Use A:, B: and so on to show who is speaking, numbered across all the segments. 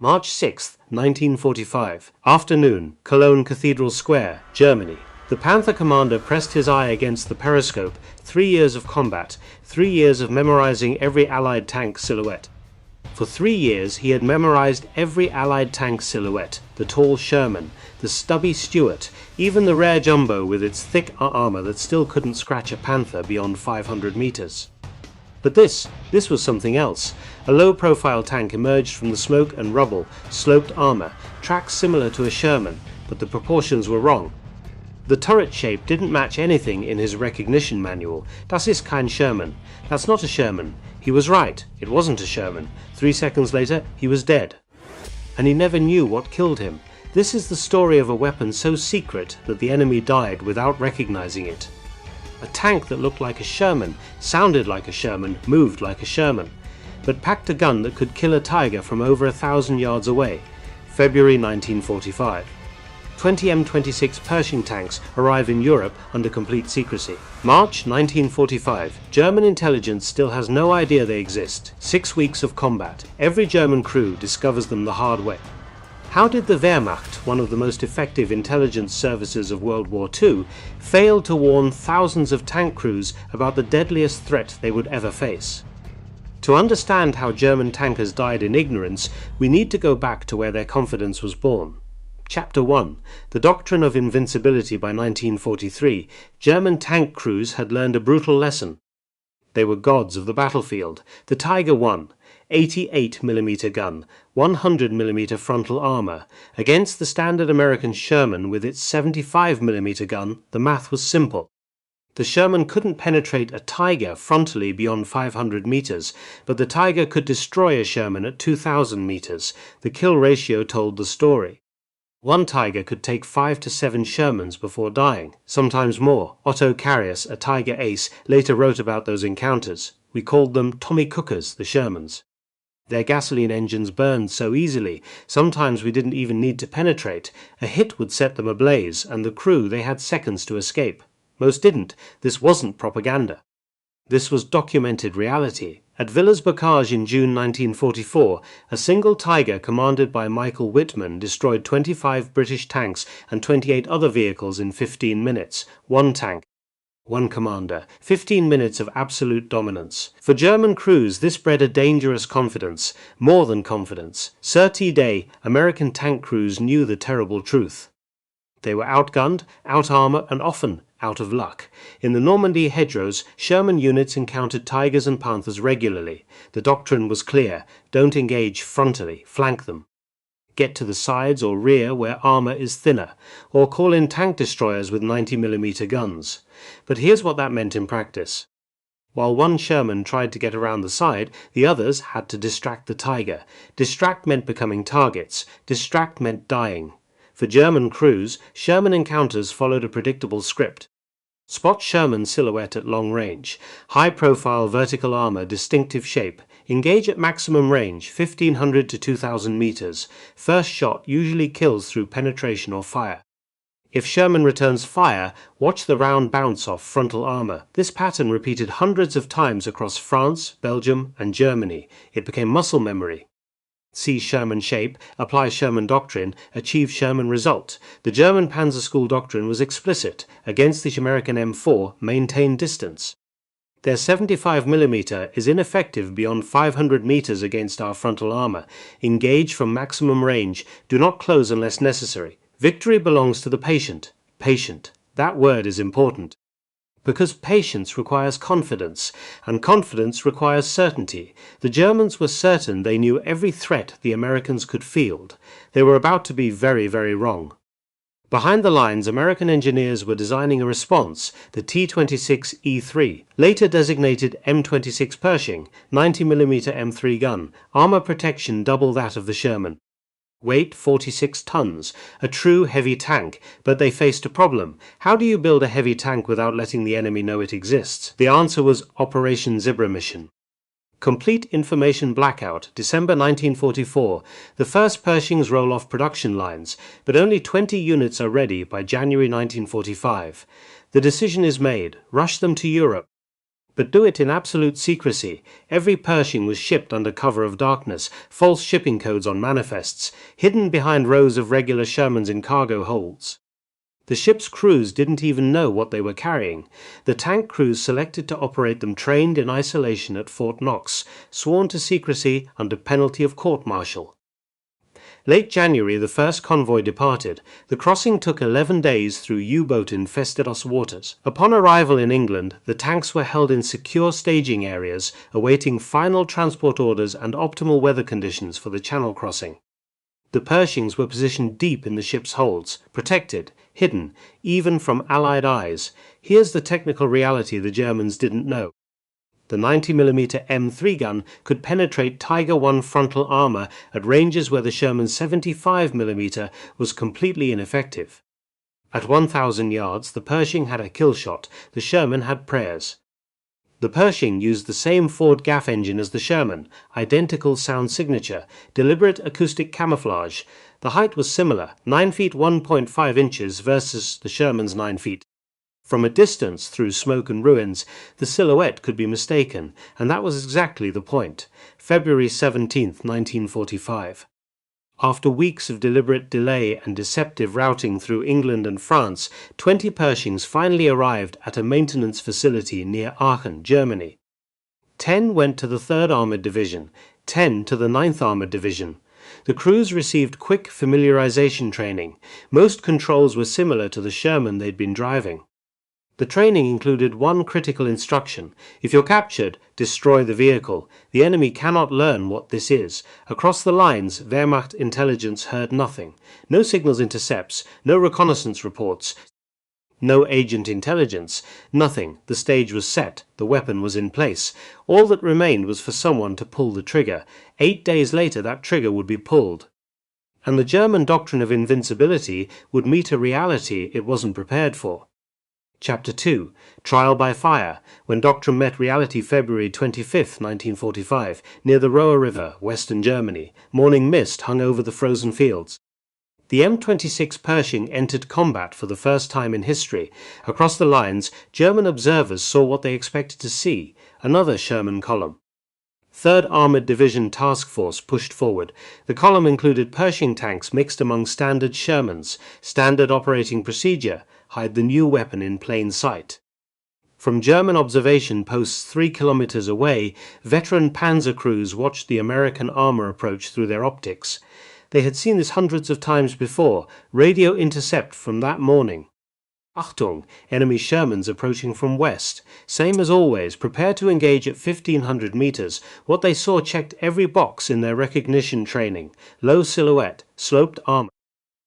A: March 6, 1945. Afternoon, Cologne Cathedral Square, Germany. The Panther commander pressed his eye against the periscope. 3 years of combat, 3 years of memorizing every Allied tank silhouette. For 3 years he had memorized every Allied tank silhouette, the tall Sherman, the stubby Stuart, even the rare Jumbo with its thick armor that still couldn't scratch a Panther beyond 500 meters. But this was something else. A low-profile tank emerged from the smoke and rubble, sloped armor, tracks similar to a Sherman, but the proportions were wrong. The turret shape didn't match anything in his recognition manual. Das ist kein Sherman. That's not a Sherman. He was right. It wasn't a Sherman. 3 seconds later, he was dead. And he never knew what killed him. This is the story of a weapon so secret that the enemy died without recognizing it. A tank that looked like a Sherman, sounded like a Sherman, moved like a Sherman, but packed a gun that could kill a Tiger from over 1,000 yards away. February 1945. 20 M26 Pershing tanks arrive in Europe under complete secrecy. March 1945. German intelligence still has no idea they exist. 6 weeks of combat. Every German crew discovers them the hard way. How did the Wehrmacht, one of the most effective intelligence services of World War II, fail to warn thousands of tank crews about the deadliest threat they would ever face? To understand how German tankers died in ignorance, we need to go back to where their confidence was born. Chapter 1. The Doctrine of Invincibility. By 1943, German tank crews had learned a brutal lesson. They were gods of the battlefield. The Tiger won. 88mm gun, 100mm frontal armor. Against the standard American Sherman with its 75mm gun, the math was simple. The Sherman couldn't penetrate a Tiger frontally beyond 500 meters, but the Tiger could destroy a Sherman at 2,000 meters. The kill ratio told the story. One Tiger could take 5 to 7 Shermans before dying, sometimes more. Otto Carius, a Tiger ace, later wrote about those encounters. We called them Tommy Cookers, the Shermans. Their gasoline engines burned so easily, sometimes we didn't even need to penetrate. A hit would set them ablaze, and the crew, they had seconds to escape. Most didn't. This wasn't propaganda. This was documented reality. At Villers-Bocage in June 1944, a single Tiger commanded by Michael Whitman destroyed 25 British tanks and 28 other vehicles in 15 minutes. One tank. One commander. 15 minutes of absolute dominance. For German crews, this bred a dangerous confidence. More than confidence. Certes day, American tank crews knew the terrible truth. They were outgunned, out-armored, and often out of luck. In the Normandy hedgerows, Sherman units encountered Tigers and Panthers regularly. The doctrine was clear. Don't engage frontally. Flank them. Get to the sides or rear where armor is thinner, or call in tank destroyers with 90mm guns. But here's what that meant in practice. While one Sherman tried to get around the side, the others had to distract the Tiger. Distract meant becoming targets. Distract meant dying. For German crews, Sherman encounters followed a predictable script. Spot Sherman silhouette at long range. High-profile vertical armor, distinctive shape. Engage at maximum range, 1,500 to 2,000 meters. First shot usually kills through penetration or fire. If Sherman returns fire, watch the round bounce off frontal armor. This pattern repeated hundreds of times across France, Belgium, and Germany. It became muscle memory. See Sherman shape, apply Sherman doctrine, achieve Sherman result. The German Panzer School doctrine was explicit. Against the American M4, maintain distance. Their 75mm is ineffective beyond 500 meters against our frontal armor. Engage from maximum range. Do not close unless necessary. Victory belongs to the patient. Patient. That word is important. Because patience requires confidence, and confidence requires certainty. The Germans were certain they knew every threat the Americans could field. They were about to be very, very wrong. Behind the lines, American engineers were designing a response, the T-26E3, later designated M26 Pershing, 90mm M3 gun, armor protection double that of the Sherman. Weight 46 tons, a true heavy tank, but they faced a problem. How do you build a heavy tank without letting the enemy know it exists? The answer was Operation Zebra Mission. Complete information blackout, December 1944. The first Pershings roll off production lines, but only 20 units are ready by January 1945. The decision is made. Rush them to Europe. But do it in absolute secrecy. Every Pershing was shipped under cover of darkness, false shipping codes on manifests, hidden behind rows of regular Shermans in cargo holds. The ship's crews didn't even know what they were carrying. The tank crews selected to operate them trained in isolation at Fort Knox, sworn to secrecy under penalty of court-martial. Late January, the first convoy departed. The crossing took 11 days through U-boat-infested waters. Upon arrival in England, the tanks were held in secure staging areas, awaiting final transport orders and optimal weather conditions for the Channel crossing. The Pershings were positioned deep in the ship's holds, protected, hidden, even from Allied eyes. Here's the technical reality the Germans didn't know. The 90mm M3 gun could penetrate Tiger I frontal armor at ranges where the Sherman's 75mm was completely ineffective. At 1,000 yards, the Pershing had a kill shot, the Sherman had prayers. The Pershing used the same Ford Gaff engine as the Sherman, identical sound signature, deliberate acoustic camouflage. The height was similar, 9 feet 1.5 inches versus the Sherman's 9 feet. From a distance, through smoke and ruins, the silhouette could be mistaken, and that was exactly the point. February 17, 1945. After weeks of deliberate delay and deceptive routing through England and France, 20 Pershings finally arrived at a maintenance facility near Aachen, Germany. 10 went to the 3rd Armoured Division, 10 to the 9th Armoured Division. The crews received quick familiarization training. Most controls were similar to the Sherman they'd been driving. The training included one critical instruction. If you're captured, destroy the vehicle. The enemy cannot learn what this is. Across the lines, Wehrmacht intelligence heard nothing. No signals intercepts, no reconnaissance reports, no agent intelligence, nothing. The stage was set, the weapon was in place. All that remained was for someone to pull the trigger. 8 days later that trigger would be pulled. And the German doctrine of invincibility would meet a reality it wasn't prepared for. Chapter 2. Trial by Fire, when doctrine met reality February 25, 1945, near the Roer River, western Germany. Morning mist hung over the frozen fields. The M26 Pershing entered combat for the first time in history. Across the lines, German observers saw what they expected to see, another Sherman column. 3rd Armoured Division Task Force pushed forward. The column included Pershing tanks mixed among standard Shermans, standard operating procedure, hide the new weapon in plain sight. From German observation posts 3 kilometers away, veteran panzer crews watched the American armor approach through their optics. They had seen this hundreds of times before, radio intercept from that morning. Achtung, enemy Shermans approaching from west. Same as always, prepare to engage at 1,500 meters. What they saw checked every box in their recognition training. Low silhouette, sloped armor.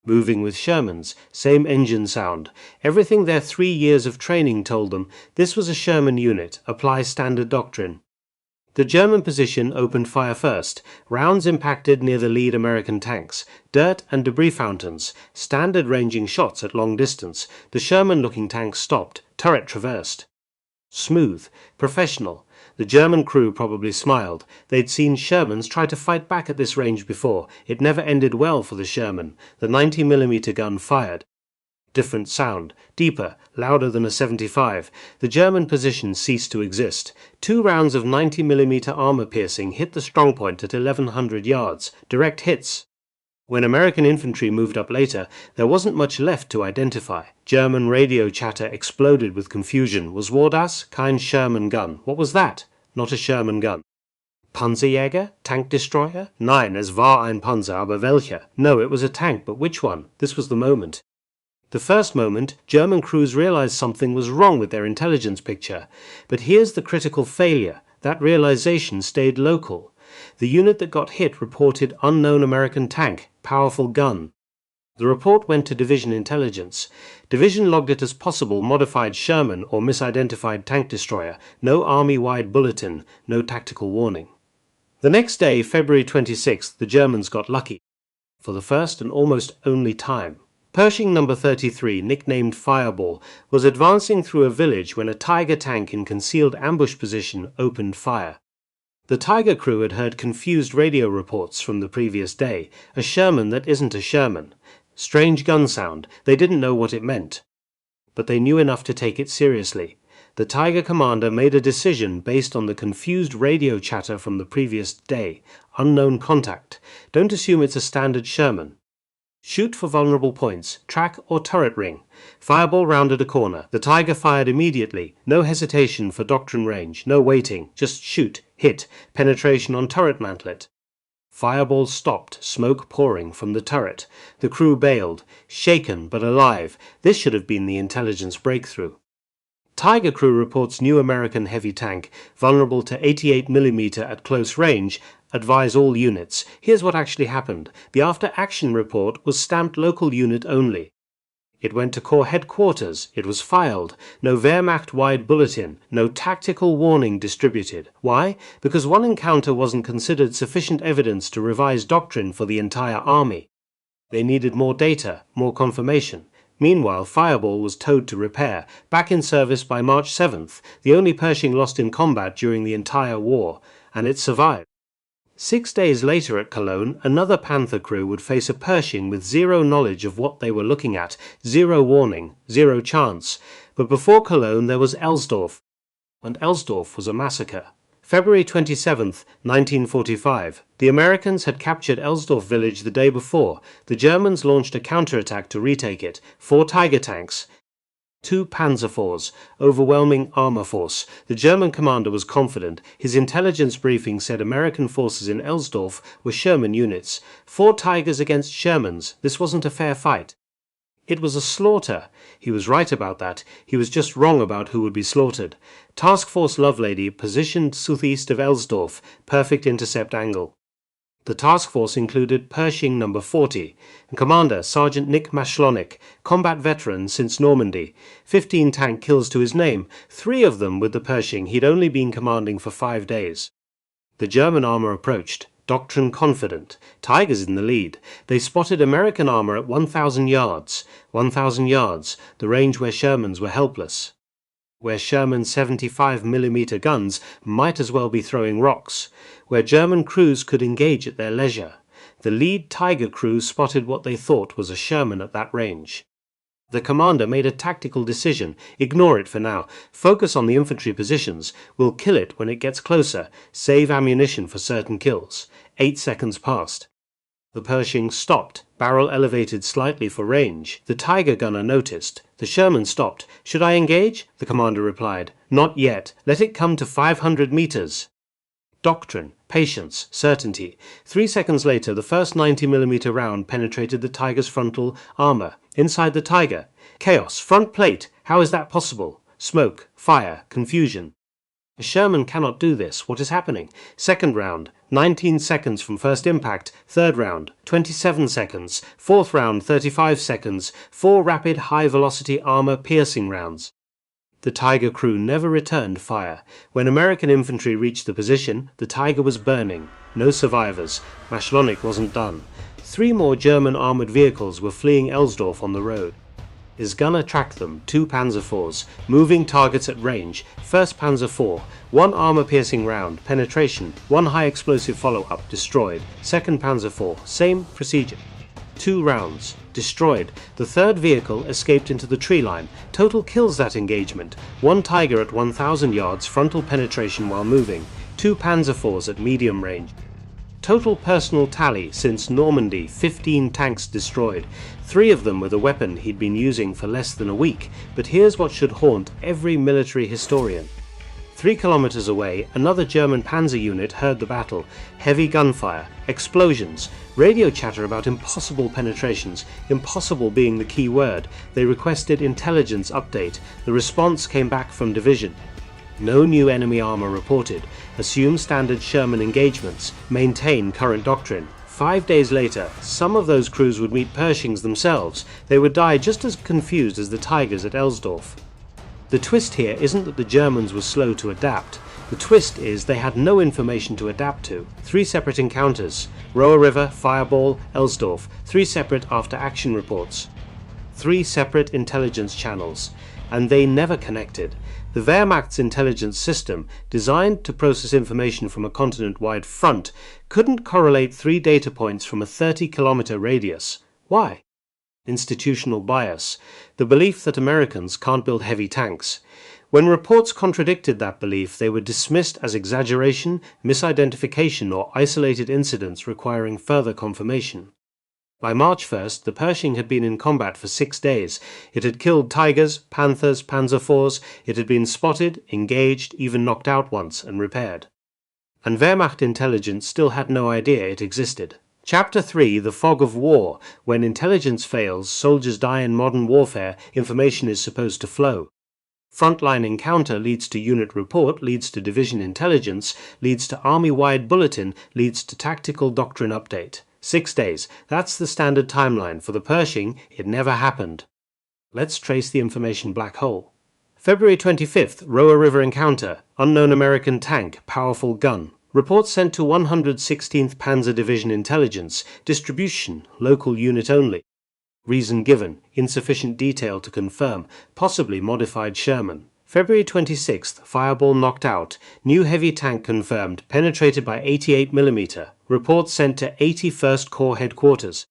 A: Moving with Shermans, same engine sound. Everything their 3 years of training told them, this was a Sherman unit, apply standard doctrine. The German position opened fire first. Rounds impacted near the lead American tanks. Dirt and debris fountains. Standard ranging shots at long distance. The Sherman-looking tanks stopped. Turret traversed. Smooth. Professional. The German crew probably smiled. They'd seen Shermans try to fight back at this range before. It never ended well for the Sherman. The 90mm gun fired. Different sound. Deeper, louder than a 75. The German position ceased to exist. 2 rounds of 90mm armor piercing hit the strongpoint at 1,100 yards. Direct hits. When American infantry moved up later, there wasn't much left to identify. German radio chatter exploded with confusion. Was das? Kein Sherman gun. What was that? Not a Sherman gun. Panzerjäger? Tank destroyer? Nein, es war ein Panzer, aber welcher? No, it was a tank, but which one? This was the moment. The first moment, German crews realized something was wrong with their intelligence picture. But here's the critical failure. That realization stayed local. The unit that got hit reported unknown American tank, powerful gun. The report went to Division Intelligence. Division logged it as possible modified Sherman or misidentified tank destroyer. No army-wide bulletin, no tactical warning. The next day, February 26th, the Germans got lucky. For the first and almost only time. Pershing No. 33, nicknamed Fireball, was advancing through a village when a Tiger tank in concealed ambush position opened fire. The Tiger crew had heard confused radio reports from the previous day, a Sherman that isn't a Sherman. Strange gun sound, they didn't know what it meant. But they knew enough to take it seriously. The Tiger commander made a decision based on the confused radio chatter from the previous day. Unknown contact. Don't assume it's a standard Sherman. Shoot for vulnerable points, track or turret ring. Fireball rounded a corner. The Tiger fired immediately. No hesitation for doctrine range, no waiting. Just shoot, hit, penetration on turret mantlet. Fireball stopped, smoke pouring from the turret. The crew bailed, shaken but alive. This should have been the intelligence breakthrough. Tiger crew reports new American heavy tank, vulnerable to 88mm at close range. Advise all units. Here's what actually happened. The after-action report was stamped local unit only. It went to Corps headquarters. It was filed. No Wehrmacht-wide bulletin. No tactical warning distributed. Why? Because one encounter wasn't considered sufficient evidence to revise doctrine for the entire army. They needed more data, more confirmation. Meanwhile, Fireball was towed to repair, back in service by March 7th, the only Pershing lost in combat during the entire war, and it survived. 6 days later at Cologne, another Panther crew would face a Pershing with zero knowledge of what they were looking at, zero warning, zero chance. But before Cologne there was Elsdorf, and Elsdorf was a massacre. February 27, 1945. The Americans had captured Elsdorf village the day before. The Germans launched a counterattack to retake it. 4 Tiger tanks, 2 Panzer IVs, overwhelming armor force. The German commander was confident. His intelligence briefing said American forces in Elsdorf were Sherman units. 4 Tigers against Shermans. This wasn't a fair fight. It was a slaughter. He was right about that. He was just wrong about who would be slaughtered. Task Force Lovelady positioned southeast of Elsdorf, perfect intercept angle. The task force included Pershing No. 40, and Commander Sergeant Nick Mashlonik, combat veteran since Normandy, 15 tank kills to his name, 3 of them with the Pershing he'd only been commanding for 5 days. The German armor approached, doctrine confident, Tigers in the lead. They spotted American armor at 1,000 yards. 1,000 yards, the range where Shermans were helpless. Where Sherman's 75mm guns might as well be throwing rocks, where German crews could engage at their leisure. The lead Tiger crew spotted what they thought was a Sherman at that range. The commander made a tactical decision. Ignore it for now. Focus on the infantry positions. We'll kill it when it gets closer. Save ammunition for certain kills. 8 seconds passed. The Pershing stopped, barrel elevated slightly for range. The Tiger gunner noticed. The Sherman stopped. Should I engage? The commander replied. Not yet. Let it come to 500 meters. Doctrine, patience, certainty. 3 seconds later, the first 90mm round penetrated the Tiger's frontal armor. Inside the Tiger. Chaos. Front plate. How is that possible? Smoke, fire, confusion. A Sherman cannot do this. What is happening? Second round, 19 seconds from first impact. Third round, 27 seconds. Fourth round, 35 seconds. 4 rapid high-velocity armor-piercing rounds. The Tiger crew never returned fire. When American infantry reached the position, the Tiger was burning. No survivors. Mashlonik wasn't done. 3 more German armored vehicles were fleeing Elsdorf on the road. His gunner tracked them, 2 Panzer IVs, moving targets at range. First Panzer IV, 1 armor-piercing round, penetration, 1 high-explosive follow-up, destroyed. Second Panzer IV, same procedure. 2 rounds, destroyed. The third vehicle escaped into the tree line. Total kills that engagement. 1 Tiger at 1,000 yards, frontal penetration while moving. 2 Panzer IVs at medium range. Total personal tally since Normandy, 15 tanks destroyed. 3 of them with a weapon he'd been using for less than a week. But here's what should haunt every military historian. 3 kilometers away, another German panzer unit heard the battle. Heavy gunfire, explosions, radio chatter about impossible penetrations, impossible being the key word. They requested intelligence update. The response came back from division. No new enemy armor reported. Assume standard Sherman engagements. Maintain current doctrine. 5 days later, some of those crews would meet Pershings themselves. They would die just as confused as the Tigers at Elsdorf. The twist here isn't that the Germans were slow to adapt. The twist is they had no information to adapt to. 3 separate encounters. Roa River, Fireball, Elsdorf. 3 separate after-action reports. 3 separate intelligence channels. And they never connected. The Wehrmacht's intelligence system, designed to process information from a continent-wide front, couldn't correlate 3 data points from a 30-kilometer radius. Why? Institutional bias. The belief that Americans can't build heavy tanks. When reports contradicted that belief, they were dismissed as exaggeration, misidentification, or isolated incidents requiring further confirmation. By March 1st, the Pershing had been in combat for 6 days. It had killed tigers, panthers, Panzer IVs. It had been spotted, engaged, even knocked out once, and repaired. And Wehrmacht intelligence still had no idea it existed. Chapter 3, The Fog of War. When intelligence fails, soldiers die in modern warfare, information is supposed to flow. Frontline encounter leads to unit report, leads to division intelligence, leads to army-wide bulletin, leads to tactical doctrine update. 6 days. That's the standard timeline. For the Pershing, it never happened. Let's trace the information black hole. February 25th, Roa River encounter. Unknown American tank, powerful gun. Report sent to 116th Panzer Division intelligence. Distribution, local unit only. Reason given, insufficient detail to confirm, possibly modified Sherman. February 26th, fireball knocked out. New heavy tank confirmed, penetrated by 88mm. Report sent to 81st Corps headquarters.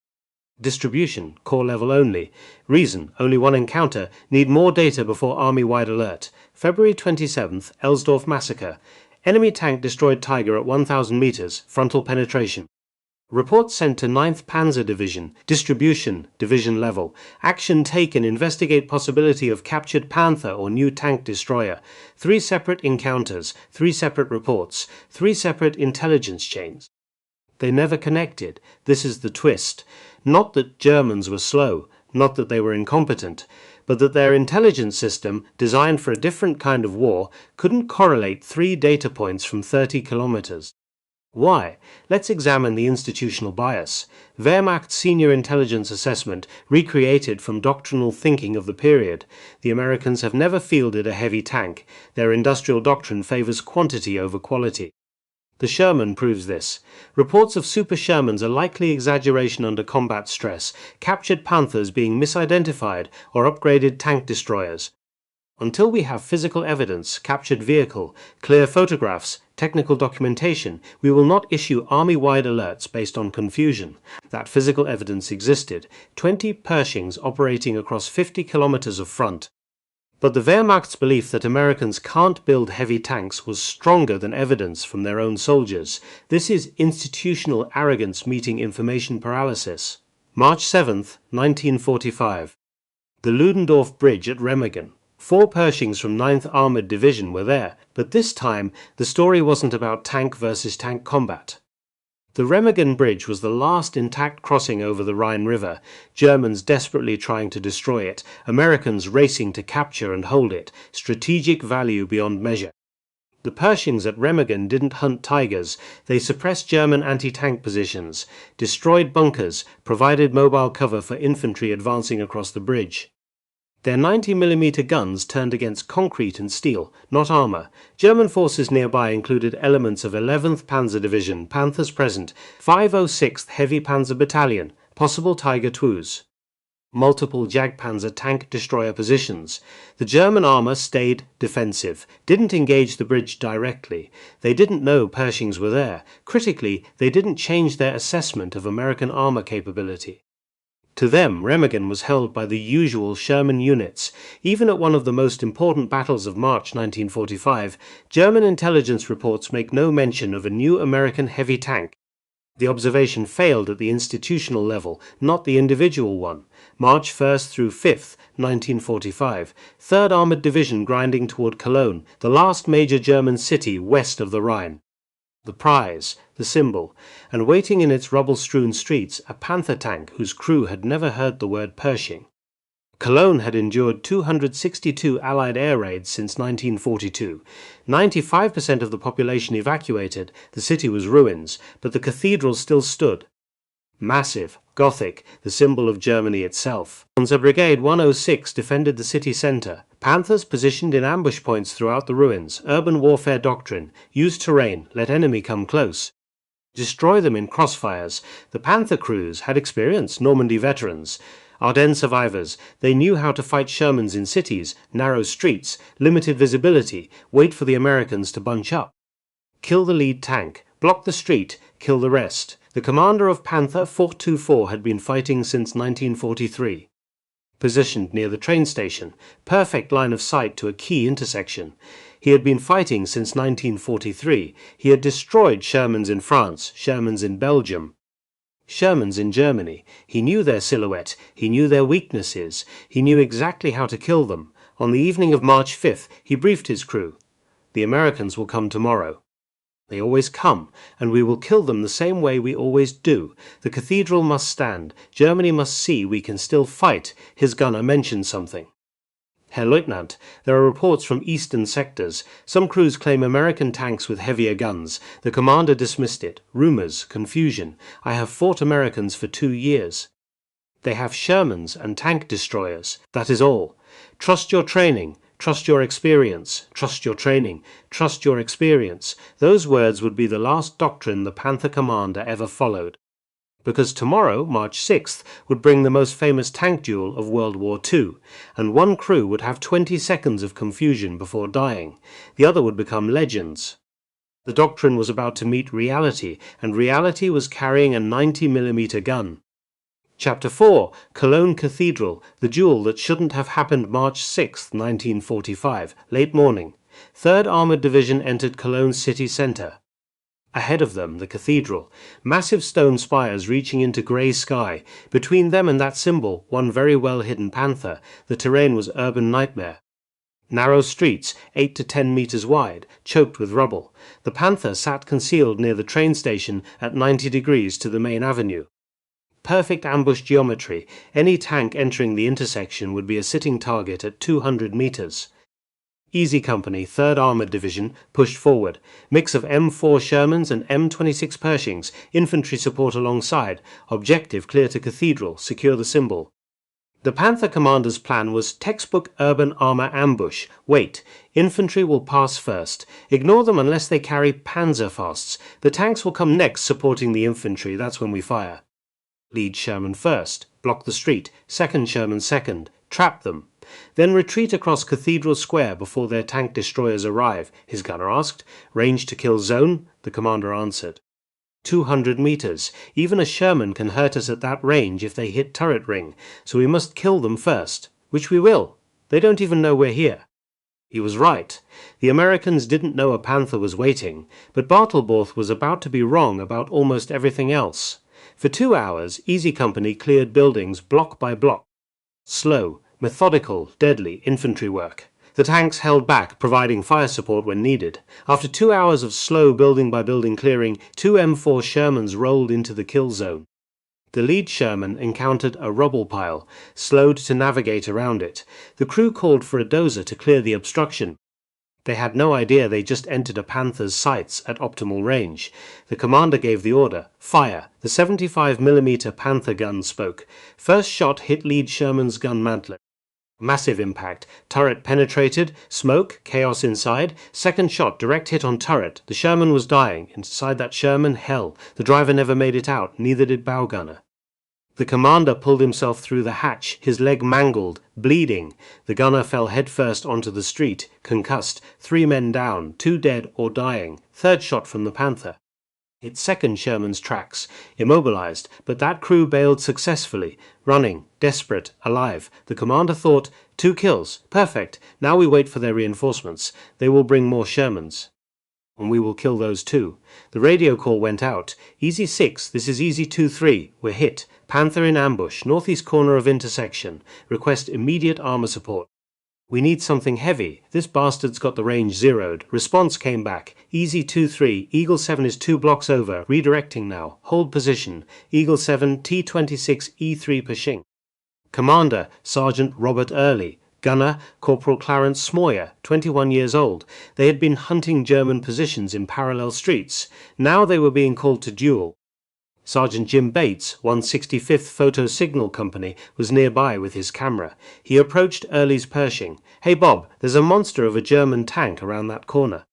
A: Distribution, Corps level only. Reason, only one encounter, need more data before army-wide alert. February 27th, Elsdorf massacre. Enemy tank destroyed Tiger at 1000 meters, frontal penetration. Report sent to 9th Panzer Division. Distribution, division level. Action taken, investigate possibility of captured Panther or new tank destroyer. 3 separate encounters, 3 separate reports, 3 separate intelligence chains. They never connected. This is the twist. Not that Germans were slow, not that they were incompetent, but that their intelligence system, designed for a different kind of war, couldn't correlate 3 data points from 30 kilometers. Why? Let's examine the institutional bias. Wehrmacht's senior intelligence assessment, recreated from doctrinal thinking of the period. The Americans have never fielded a heavy tank. Their industrial doctrine favors quantity over quality. The Sherman proves this. Reports of Super Shermans are likely exaggeration under combat stress, captured Panthers being misidentified, or upgraded tank destroyers. Until we have physical evidence, captured vehicle, clear photographs, technical documentation, we will not issue army-wide alerts based on confusion. That physical evidence existed, 20 Pershings operating across 50 kilometers of front. But the Wehrmacht's belief that Americans can't build heavy tanks was stronger than evidence from their own soldiers. This is institutional arrogance meeting information paralysis. March 7th, 1945. The Ludendorff Bridge at Remagen. 4 Pershings from 9th Armored Division were there, but this time the story wasn't about tank versus tank combat. The Remagen Bridge was the last intact crossing over the Rhine River, Germans desperately trying to destroy it, Americans racing to capture and hold it, strategic value beyond measure. The Pershings at Remagen didn't hunt tigers, they suppressed German anti-tank positions, destroyed bunkers, provided mobile cover for infantry advancing across the bridge. Their 90mm guns turned against concrete and steel, not armor. German forces nearby included elements of 11th Panzer Division, Panthers present, 506th Heavy Panzer Battalion, possible Tiger IIs. Multiple Jagdpanzer tank destroyer positions. The German armor stayed defensive, didn't engage the bridge directly. They didn't know Pershings were there. Critically, they didn't change their assessment of American armor capability. To them, Remagen was held by the usual Sherman units. Even at one of the most important battles of March 1945, German intelligence reports make no mention of a new American heavy tank. The observation failed at the institutional level, not the individual one. March 1st through 5th, 1945. 3rd Armored Division grinding toward Cologne, the last major German city west of the Rhine. The prize, the symbol, and waiting in its rubble-strewn streets, a Panther tank whose crew had never heard the word Pershing. Cologne had endured 262 Allied air raids since 1942. 95% of the population evacuated, the city was ruins, but the cathedral still stood. Massive, Gothic, the symbol of Germany itself. Panzer Brigade 106 defended the city centre. Panthers positioned in ambush points throughout the ruins. Urban warfare doctrine. Use terrain. Let enemy come close. Destroy them in crossfires. The Panther crews had experience, Normandy veterans. Ardennes survivors. They knew how to fight Shermans in cities, narrow streets, limited visibility, wait for the Americans to bunch up. Kill the lead tank. Block the street. Kill the rest. The commander of Panther 424 had been fighting since 1943. positioned near the train station, perfect line of sight to a key intersection. He had been fighting since 1943. He had destroyed Shermans in France, Shermans in Belgium, Shermans in Germany. He knew their silhouette, he knew their weaknesses, he knew exactly how to kill them. On the evening of March 5th, he briefed his crew. The Americans will come tomorrow. They always come, and we will kill them the same way we always do. The cathedral must stand. Germany must see we can still fight. His gunner mentioned something. Herr Leutnant, there are reports from eastern sectors. Some crews claim American tanks with heavier guns. The commander dismissed it. Rumors, confusion. I have fought Americans for 2 years. They have Shermans and tank destroyers. That is all. Trust your training. Trust your experience. Trust your training. Trust your experience. Those words would be the last doctrine the Panther commander ever followed. Because tomorrow, March 6th, would bring the most famous tank duel of World War II, and one crew would have 20 seconds of confusion before dying. The other would become legends. The doctrine was about to meet reality, and reality was carrying a 90mm gun. Chapter 4, Cologne Cathedral, the duel that shouldn't have happened March 6, 1945, late morning. 3rd Armoured Division entered Cologne city centre. Ahead of them, the cathedral, massive stone spires reaching into grey sky. Between them and that symbol, one very well-hidden panther. The terrain was urban nightmare. Narrow streets, 8 to 10 metres wide, choked with rubble. The panther sat concealed near the train station at 90 degrees to the main avenue. Perfect ambush geometry. Any tank entering the intersection would be a sitting target at 200 metres. Easy Company, 3rd Armoured Division, pushed forward. Mix of M4 Shermans and M26 Pershings. Infantry support alongside. Objective clear to Cathedral. Secure the symbol. The Panther commander's plan was textbook urban armour ambush. Wait. Infantry will pass first. Ignore them unless they carry Panzerfasts. The tanks will come next supporting the infantry. That's when we fire. Lead Sherman first. Block the street. 2nd Sherman second. Trap them. Then retreat across Cathedral Square before their tank destroyers arrive, his gunner asked. Range to kill zone? The commander answered. 200 metres. Even a Sherman can hurt us at that range if they hit turret ring, so we must kill them first. Which we will. They don't even know we're here. He was right. The Americans didn't know a panther was waiting, but Bartelborth was about to be wrong about almost everything else. For 2 hours, Easy Company cleared buildings block by block. Slow, methodical, deadly infantry work. The tanks held back, providing fire support when needed. After 2 hours of slow building-by-building clearing, 2 M4 Shermans rolled into the kill zone. The lead Sherman encountered a rubble pile, slowed to navigate around it. The crew called for a dozer to clear the obstruction. They had no idea they just entered a panther's sights at optimal range. The commander gave the order. Fire. The 75mm Panther gun spoke. First shot hit lead Sherman's gun mantlet. Massive impact. Turret penetrated. Smoke. Chaos inside. Second shot. Direct hit on turret. The Sherman was dying. Inside that Sherman, hell. The driver never made it out. Neither did bow gunner. The commander pulled himself through the hatch, his leg mangled, bleeding. The gunner fell headfirst onto the street, concussed. 3 men down, 2 dead or dying. Third shot from the Panther. Hit 2nd Sherman's tracks, immobilized, but that crew bailed successfully, running, desperate, alive. The commander thought, 2 kills, perfect. Now we wait for their reinforcements. They will bring more Shermans. And we will kill those too. The radio call went out. Easy 6, this is Easy 2-3. We're hit. Panther in ambush, northeast corner of intersection. Request immediate armor support. We need something heavy. This bastard's got the range zeroed. Response came back. Easy 2-3. Eagle 7 is 2 blocks over. Redirecting now. Hold position. Eagle 7, T-26, E3 Pershing. Commander, Sergeant Robert Early. Gunner, Corporal Clarence Smoyer, 21 years old. They had been hunting German positions in parallel streets. Now they were being called to duel. Sergeant Jim Bates, 165th Photo Signal Company, was nearby with his camera. He approached Early's Pershing. Hey Bob, there's a monster of a German tank around that corner.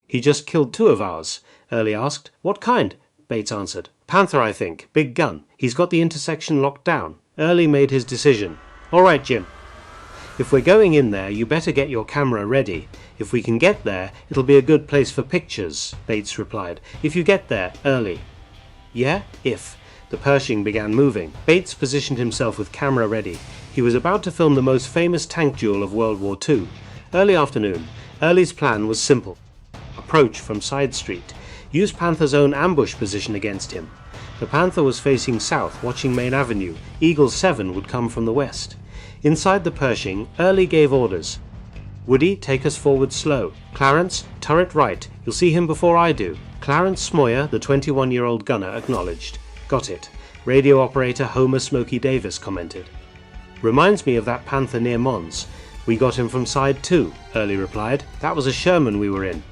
A: He just killed 2 of ours. Early asked. What kind? Bates answered. Panther, I think. Big gun. He's got the intersection locked down. Early made his decision. All right, Jim. If we're going in there, you better get your camera ready. If we can get there, it'll be a good place for pictures, Bates replied. If you get there early. Yeah? If. The Pershing began moving. Bates positioned himself with camera ready. He was about to film the most famous tank duel of World War II. Early afternoon. Early's plan was simple. Approach from side street. Use Panther's own ambush position against him. The Panther was facing south, watching Main Avenue. Eagle 7 would come from the west. Inside the Pershing, Early gave orders. Woody, take us forward slow. Clarence, turret right. You'll see him before I do. Clarence Smoyer, the 21-year-old gunner, acknowledged. Got it. Radio operator Homer Smokey Davis commented. Reminds me of that Panther near Mons. We got him from side 2, Early replied. That was a Sherman we were in.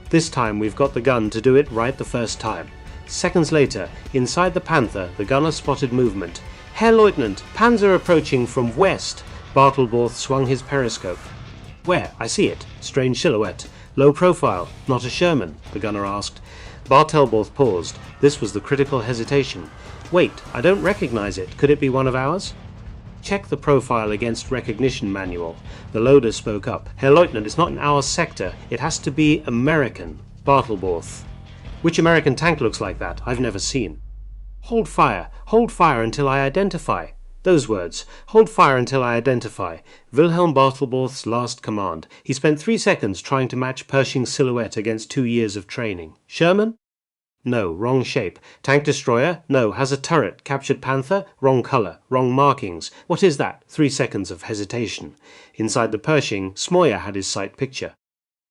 A: This time we've got the gun to do it right the first time. Seconds later, inside the Panther, the gunner spotted movement. Herr Lieutenant, Panzer approaching from west. Bartelborth swung his periscope. Where? I see it. Strange silhouette. Low profile. Not a Sherman, the gunner asked. Bartelborth paused. This was the critical hesitation. Wait, I don't recognize it. Could it be one of ours? Check the profile against recognition manual. The loader spoke up. Herr Lieutenant, it's not in our sector. It has to be American. Bartelborth. Which American tank looks like that? I've never seen. Hold fire until I identify. Those words. Hold fire until I identify. Wilhelm Bartelborth's last command. He spent 3 seconds trying to match Pershing's silhouette against 2 years of training. Sherman? No, wrong shape. Tank destroyer? No, has a turret. Captured Panther? Wrong color. Wrong markings. What is that? 3 seconds of hesitation. Inside the Pershing, Smoyer had his sight picture.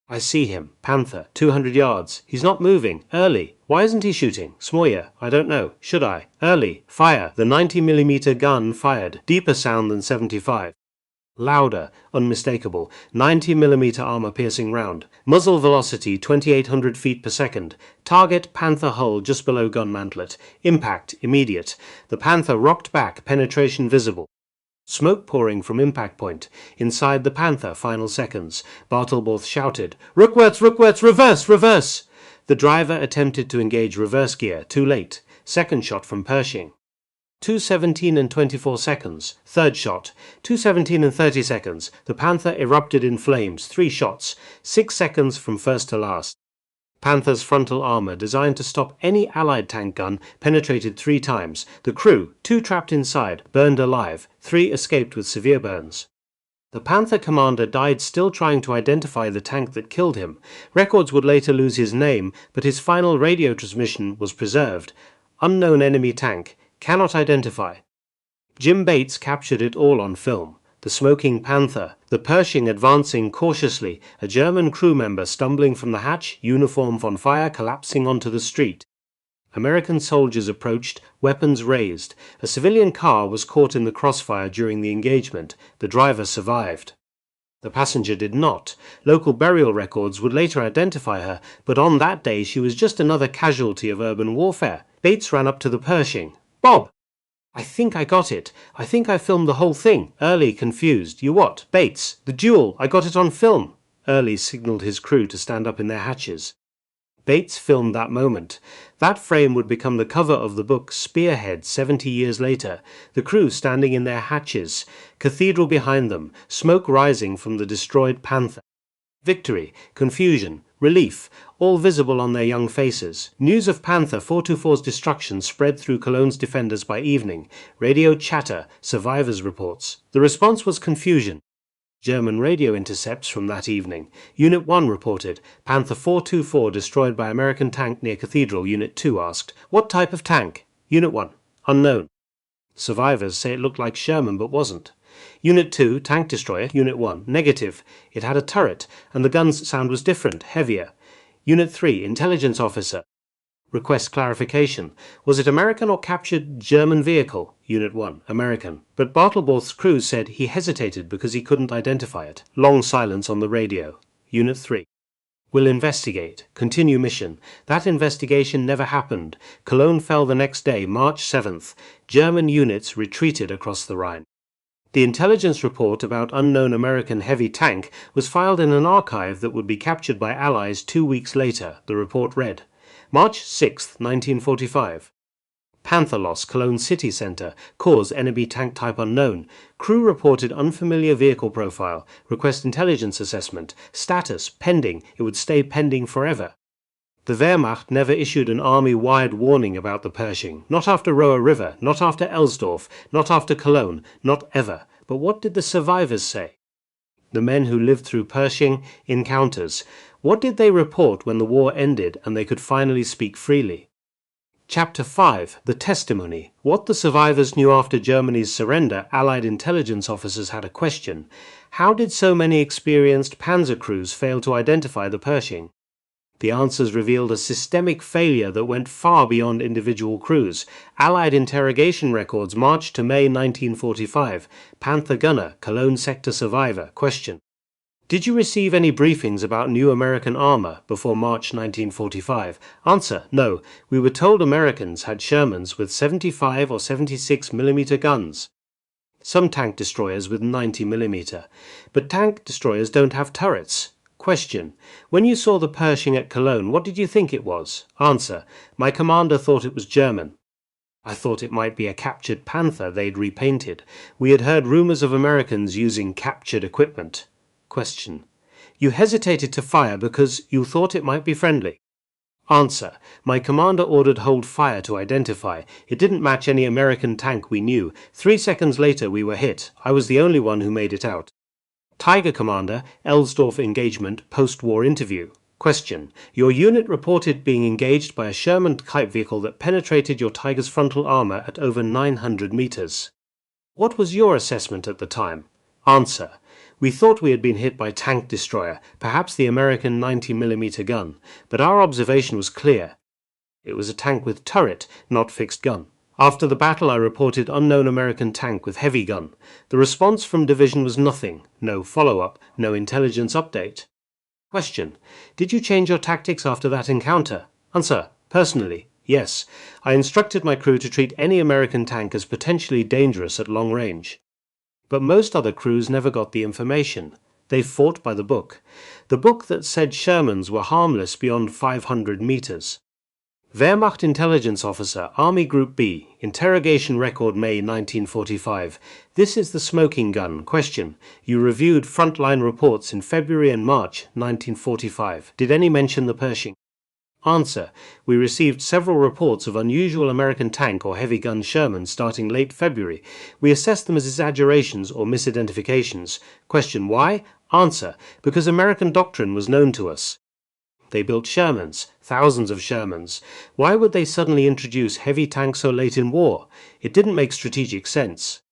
A: I see him. Panther. 200 yards. He's not moving. Early. Why isn't he shooting? Smoyer. I don't know. Should I? Early. Fire. The 90mm gun fired. Deeper sound than 75. Louder. Unmistakable. 90mm armor-piercing round. Muzzle velocity 2800 feet per second. Target Panther hull just below gun mantlet. Impact immediate. The Panther rocked back. Penetration visible. Smoke pouring from impact point. Inside the Panther, final seconds. Bartelborth shouted, Rückwärts, rückwärts, reverse, reverse! The driver attempted to engage reverse gear, too late. Second shot from Pershing. 2:17 and 24 seconds. Third shot. 2:17 and 30 seconds. The Panther erupted in flames, 3 shots. 6 seconds from first to last. Panther's frontal armor, designed to stop any Allied tank gun, penetrated 3 times. The crew, 2 trapped inside, burned alive. 3 escaped with severe burns. The Panther commander died still trying to identify the tank that killed him. Records would later lose his name, but his final radio transmission was preserved. Unknown enemy tank. Cannot identify. Jim Bates captured it all on film. The smoking Panther, the Pershing advancing cautiously, a German crew member stumbling from the hatch, uniform on fire, collapsing onto the street. American soldiers approached, weapons raised. A civilian car was caught in the crossfire during the engagement. The driver survived. The passenger did not. Local burial records would later identify her, but on that day she was just another casualty of urban warfare. Bates ran up to the Pershing. Bob! I think I got it. I think I filmed the whole thing. Early, confused. You what? Bates. The duel. I got it on film. Early signaled his crew to stand up in their hatches. Bates filmed that moment. That frame would become the cover of the book Spearhead 70 years later. The crew standing in their hatches. Cathedral behind them. Smoke rising from the destroyed Panther. Victory. Confusion. Relief. All visible on their young faces. News of Panther 424's destruction spread through Cologne's defenders by evening. Radio chatter, survivors' reports. The response was confusion. German radio intercepts from that evening. Unit 1 reported, Panther 424 destroyed by American tank near Cathedral. Unit 2 asked, what type of tank? Unit 1, unknown. Survivors say it looked like Sherman but wasn't. Unit 2, tank destroyer. Unit 1, negative. It had a turret, and the gun's sound was different, heavier. Unit 3, intelligence officer. Request clarification. Was it American or captured German vehicle? Unit 1, American. But Bartelborth's crew said he hesitated because he couldn't identify it. Long silence on the radio. Unit 3. Will investigate. Continue mission. That investigation never happened. Cologne fell the next day, March 7th. German units retreated across the Rhine. The intelligence report about unknown American heavy tank was filed in an archive that would be captured by Allies 2 weeks later. The report read, March 6, 1945. Panther loss, Cologne city centre. Cause, enemy tank type unknown. Crew reported unfamiliar vehicle profile. Request intelligence assessment. Status, pending. It would stay pending forever. The Wehrmacht never issued an army-wide warning about the Pershing. Not after Roer River, not after Elsdorf, not after Cologne, not ever. But what did the survivors say? The men who lived through Pershing encounters. What did they report when the war ended and they could finally speak freely? Chapter 5. The Testimony. What the survivors knew after Germany's surrender. Allied intelligence officers had a question. How did so many experienced panzer crews fail to identify the Pershing? The answers revealed a systemic failure that went far beyond individual crews. Allied interrogation records March to May 1945. Panther gunner, Cologne sector survivor. Question. Did you receive any briefings about new American armor before March 1945? Answer. No. We were told Americans had Shermans with 75 or 76 millimeter guns. Some tank destroyers with 90 millimeter. But tank destroyers don't have turrets. Question. When you saw the Pershing at Cologne, what did you think it was? Answer. My commander thought it was German. I thought it might be a captured Panther they'd repainted. We had heard rumors of Americans using captured equipment. Question. You hesitated to fire because you thought it might be friendly. Answer. My commander ordered hold fire to identify. It didn't match any American tank we knew. 3 seconds later we were hit. I was the only one who made it out. Tiger Commander, Elsdorf engagement, post-war interview. Question. Your unit reported being engaged by a Sherman type vehicle that penetrated your Tiger's frontal armor at over 900 meters. What was your assessment at the time? Answer. We thought we had been hit by tank destroyer, perhaps the American 90mm gun, but our observation was clear. It was a tank with turret, not fixed gun. After the battle I reported unknown American tank with heavy gun. The response from division was nothing, no follow-up, no intelligence update. Question. Did you change your tactics after that encounter? Answer. Personally, yes. I instructed my crew to treat any American tank as potentially dangerous at long range. But most other crews never got the information. They fought by the book. The book that said Shermans were harmless beyond 500 meters. Wehrmacht Intelligence Officer, Army Group B, Interrogation Record May 1945. This is the smoking gun. Question. You reviewed frontline reports in February and March 1945. Did any mention the Pershing? Answer. We received several reports of unusual American tank or heavy gun Shermans starting late February. We assessed them as exaggerations or misidentifications. Question. Why? Answer. Because American doctrine was known to us. They built Shermans, thousands of Shermans. Why would they suddenly introduce heavy tanks so late in war? It didn't make strategic sense.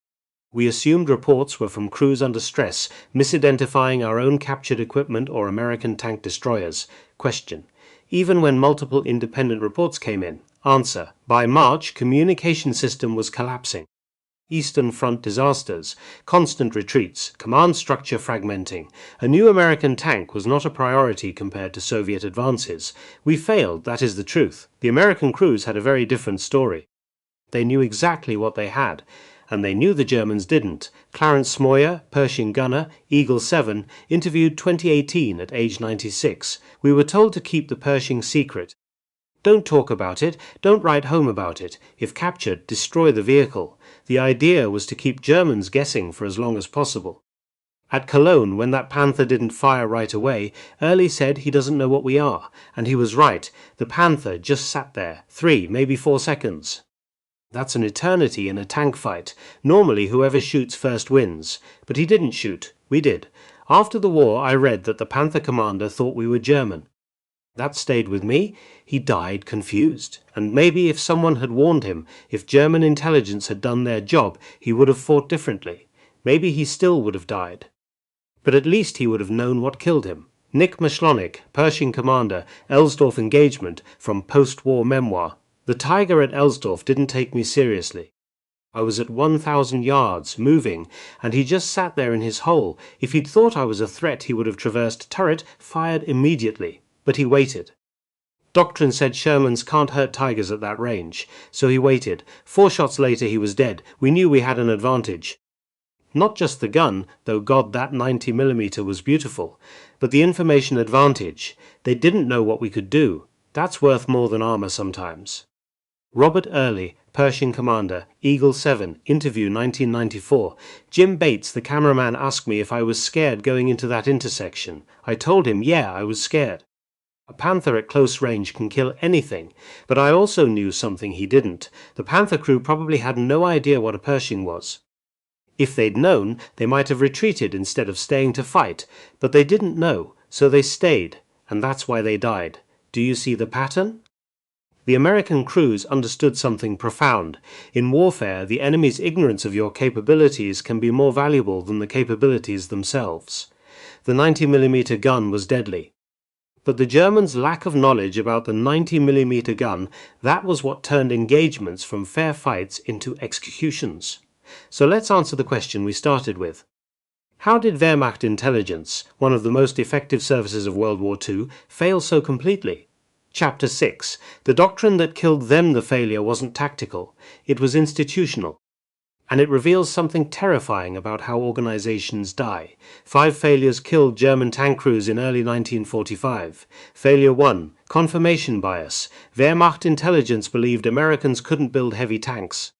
A: We assumed reports were from crews under stress, misidentifying our own captured equipment or American tank destroyers. Question. Even when multiple independent reports came in? Answer. By March, communication system was collapsing. Eastern Front disasters, constant retreats, command structure fragmenting. A new American tank was not a priority compared to Soviet advances. We failed, that is the truth. The American crews had a very different story. They knew exactly what they had, and they knew the Germans didn't. Clarence Smoyer, Pershing gunner, Eagle 7, interviewed 2018 at age 96. We were told to keep the Pershing secret. Don't talk about it, don't write home about it. If captured, destroy the vehicle. The idea was to keep Germans guessing for as long as possible. At Cologne, when that Panther didn't fire right away, Early said he doesn't know what we are, and he was right. The Panther just sat there, 3, maybe 4 seconds. That's an eternity in a tank fight. Normally whoever shoots first wins. But he didn't shoot. We did. After the war I read that the Panther commander thought we were German. That stayed with me. He died confused. And maybe if someone had warned him, if German intelligence had done their job, he would have fought differently. Maybe he still would have died. But at least he would have known what killed him. Nick Mashlonik, Pershing commander, Elsdorf engagement, from post-war memoir. The Tiger at Elsdorf didn't take me seriously. I was at 1,000 yards, moving, and he just sat there in his hole. If he'd thought I was a threat, he would have traversed turret, fired immediately. But he waited. Doctrine said Shermans can't hurt Tigers at that range, so he waited. 4 shots later he was dead. We knew we had an advantage. Not just the gun, though God that 90mm was beautiful, but the information advantage. They didn't know what we could do. That's worth more than armor sometimes. Robert Early, Pershing commander, Eagle 7, interview 1994. Jim Bates, the cameraman, asked me if I was scared going into that intersection. I told him, yeah, I was scared. A Panther at close range can kill anything, but I also knew something he didn't. The Panther crew probably had no idea what a Pershing was. If they'd known, they might have retreated instead of staying to fight, but they didn't know, so they stayed, and that's why they died. Do you see the pattern? The American crews understood something profound. In warfare, the enemy's ignorance of your capabilities can be more valuable than the capabilities themselves. The 90mm gun was deadly. But the Germans' lack of knowledge about the 90mm gun, that was what turned engagements from fair fights into executions. So let's answer the question we started with. How did Wehrmacht intelligence, one of the most effective services of World War II, fail so completely? Chapter 6. The doctrine that killed them the failure wasn't tactical, it was institutional. And it reveals something terrifying about how organizations die. 5 failures killed German tank crews in early 1945. Failure 1. Confirmation bias. Wehrmacht intelligence believed Americans couldn't build heavy tanks.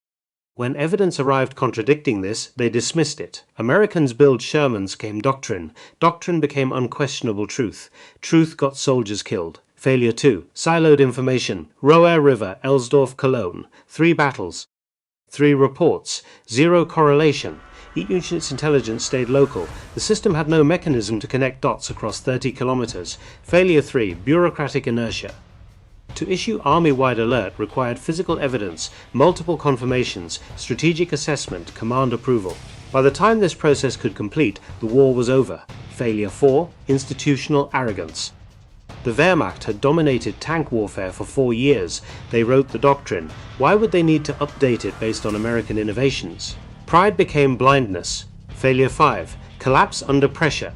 A: When evidence arrived contradicting this, they dismissed it. Americans build Shermans came doctrine. Doctrine became unquestionable truth. Truth got soldiers killed. Failure 2. Siloed information. Roer River, Elsdorf, Cologne. 3 battles. 3 reports. 0 correlation. Each unit's intelligence stayed local. The system had no mechanism to connect dots across 30 kilometers. Failure 3. Bureaucratic inertia. To issue army-wide alert required physical evidence, multiple confirmations, strategic assessment, command approval. By the time this process could complete, the war was over. Failure 4. Institutional arrogance. The Wehrmacht had dominated tank warfare for 4 years. They wrote the doctrine. Why would they need to update it based on American innovations? Pride became blindness. Failure 5. Collapse under pressure.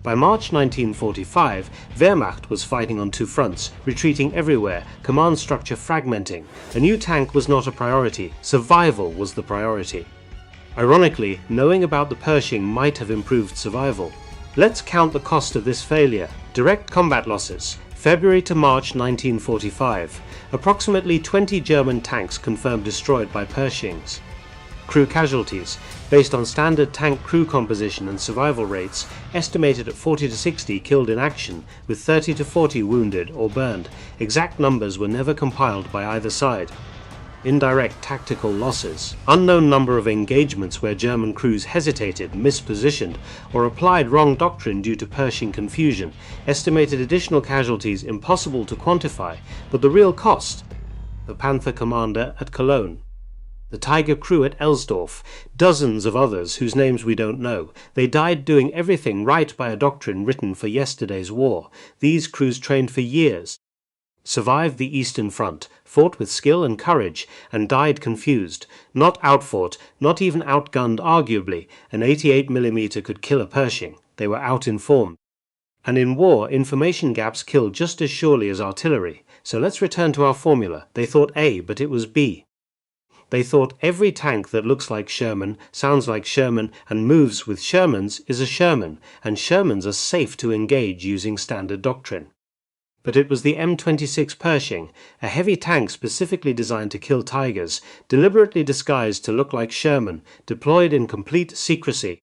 A: By March 1945, Wehrmacht was fighting on 2 fronts, retreating everywhere, command structure fragmenting. A new tank was not a priority, survival was the priority. Ironically, knowing about the Pershing might have improved survival. Let's count the cost of this failure. Direct combat losses. February to March 1945. Approximately 20 German tanks confirmed destroyed by Pershings. Crew casualties, based on standard tank crew composition and survival rates, estimated at 40 to 60 killed in action, with 30 to 40 wounded or burned. Exact numbers were never compiled by either side. Indirect tactical losses. Unknown number of engagements where German crews hesitated, mispositioned, or applied wrong doctrine due to Pershing confusion. Estimated additional casualties impossible to quantify, but the real cost? The Panther commander at Cologne. The Tiger crew at Elsdorf. Dozens of others whose names we don't know. They died doing everything right by a doctrine written for yesterday's war. These crews trained for years. Survived the Eastern Front, fought with skill and courage, and died confused. Not outfought, not even outgunned arguably. An 88mm could kill a Pershing. They were outinformed. And in war, information gaps kill just as surely as artillery. So let's return to our formula. They thought A, but it was B. They thought every tank that looks like Sherman, sounds like Sherman, and moves with Shermans is a Sherman, and Shermans are safe to engage using standard doctrine. But it was the M26 Pershing, a heavy tank specifically designed to kill Tigers, deliberately disguised to look like Sherman, deployed in complete secrecy,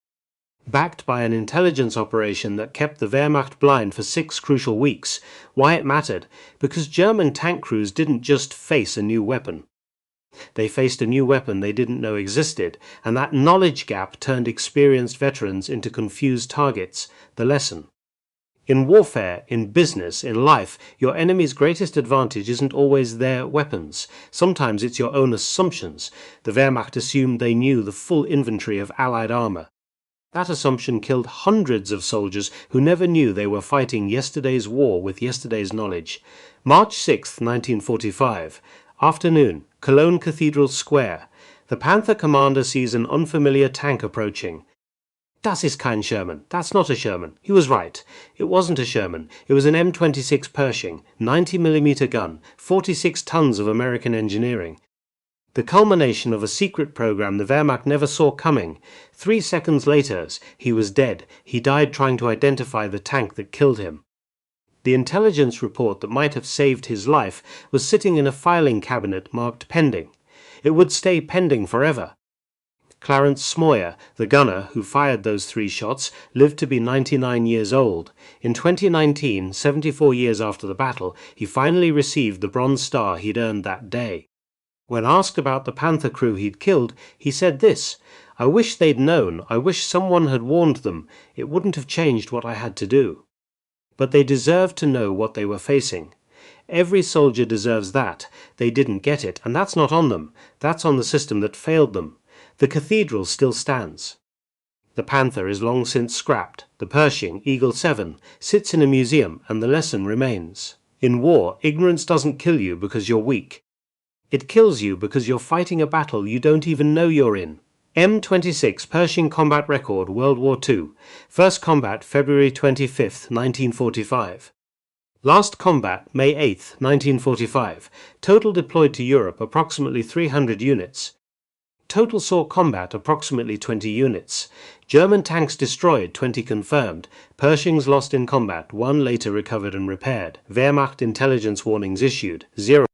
A: backed by an intelligence operation that kept the Wehrmacht blind for 6 crucial weeks. Why it mattered? Because German tank crews didn't just face a new weapon. They faced a new weapon they didn't know existed, and that knowledge gap turned experienced veterans into confused targets. The lesson. In warfare, in business, in life, your enemy's greatest advantage isn't always their weapons. Sometimes it's your own assumptions. The Wehrmacht assumed they knew the full inventory of Allied armor. That assumption killed hundreds of soldiers who never knew they were fighting yesterday's war with yesterday's knowledge. March 6, 1945. Afternoon. Cologne Cathedral Square. The Panther commander sees an unfamiliar tank approaching. Das ist kein Sherman. That's not a Sherman. He was right. It wasn't a Sherman. It was an M26 Pershing, 90mm gun, 46 tons of American engineering. The culmination of a secret program the Wehrmacht never saw coming. 3 seconds later, he was dead. He died trying to identify the tank that killed him. The intelligence report that might have saved his life was sitting in a filing cabinet marked pending. It would stay pending forever. Clarence Smoyer, the gunner who fired those 3 shots, lived to be 99 years old. In 2019, 74 years after the battle, he finally received the Bronze Star he'd earned that day. When asked about the Panther crew he'd killed, he said this: "I wish they'd known, I wish someone had warned them, it wouldn't have changed what I had to do." But they deserved to know what they were facing. Every soldier deserves that. They didn't get it, and that's not on them. That's on the system that failed them. The cathedral still stands. The Panther is long since scrapped. The Pershing, Eagle 7, sits in a museum, and the lesson remains. In war, ignorance doesn't kill you because you're weak. It kills you because you're fighting a battle you don't even know you're in. M26 Pershing Combat Record, World War II. First combat February 25, 1945. Last combat May 8, 1945. Total deployed to Europe approximately 300 units. Total saw combat approximately 20 units. German tanks destroyed, 20 confirmed. Pershings lost in combat, 1 later recovered and repaired. Wehrmacht intelligence warnings issued, 0.